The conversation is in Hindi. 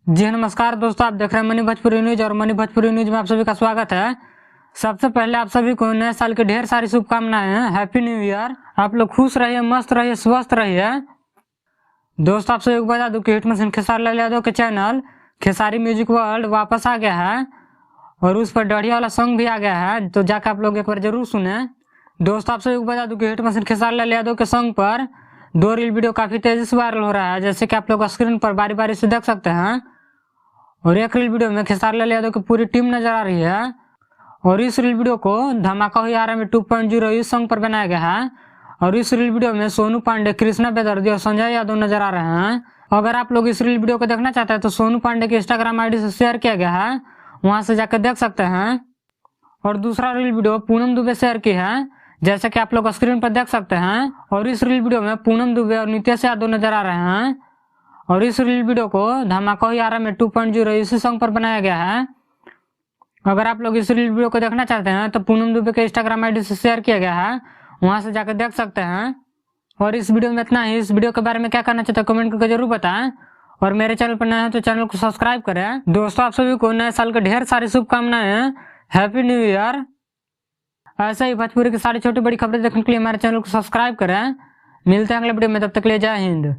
जी नमस्कार दोस्तों, आप देख रहे हैं मनी भोजपुरी न्यूज और मनी भोजपुरी न्यूज में आप सभी का स्वागत है। सबसे पहले आप सभी को नए साल की ढेर सारी शुभकामनाएं हैं। Happy new year. आप लोग खुश रहिए, मस्त रहिए, स्वस्थ रहिए। दोस्तों आप सभी को बता दूं कि हिट मशीन खेसारी लाल यादव के चैनल खेसारी म्यूजिक वर्ल्ड वापस आ गया है और उस पर डढ़िया वाला सॉन्ग भी आ गया है, तो जाकर आप लोग एक बार जरूर सुने। दोस्तों आप सभी को बता दूं कि हिट मशीन खेसारी लाल यादव के सॉन्ग पर 2 रील वीडियो काफी तेजी से वायरल हो रहा है, जैसे कि आप लोग स्क्रीन पर बारी बारी से देख सकते हैं। और एक रील वीडियो में खेसारी लाल यादव की पूरी टीम नजर आ रही है और इस रील वीडियो को धमाका हो यारा में 2.0 इस सॉन्ग पर बनाया गया है। और इस रील वीडियो में सोनू पांडे, कृष्णा बेदर्दी और संजय यादव नजर आ रहे हैं। अगर आप लोग इस रील वीडियो को देखना चाहते हैं तो सोनू पांडे की इंस्टाग्राम आईडी से शेयर किया गया है, वहां से जाकर देख सकते हैं। और दूसरा reel video Poonam Dubey share की है, जैसे कि आप लोग स्क्रीन पर देख सकते हैं। और इस रील वीडियो में पूनम दुबे और नितेश यादव नजर आ रहे हैं। और इस रील वीडियो को धमाका हो यारा में 2.0 इसी सॉन्ग पर बनाया गया है। अगर आप लोग इस रील वीडियो को देखना चाहते हैं तो पूनम दुबे के इंस्टाग्राम आईडी से शेयर किया गया है, वहां से जाकर देख सकते हैं। और इस वीडियो में इतना ही। इस वीडियो के बारे में क्या करना चाहते हैं कमेंट करके जरूर बताएं और मेरे चैनल पर नए हैं तो चैनल को सब्सक्राइब करें। दोस्तों आप सभी को नए साल के ढेर सारी शुभकामनाएं। Happy new year. ऐसे ही भोजपुरी की सारी छोटी बड़ी खबरें देखने के लिए हमारे चैनल को सब्सक्राइब करें। मिलते हैं अगले वीडियो में, तब तक के लिए जय हिंद।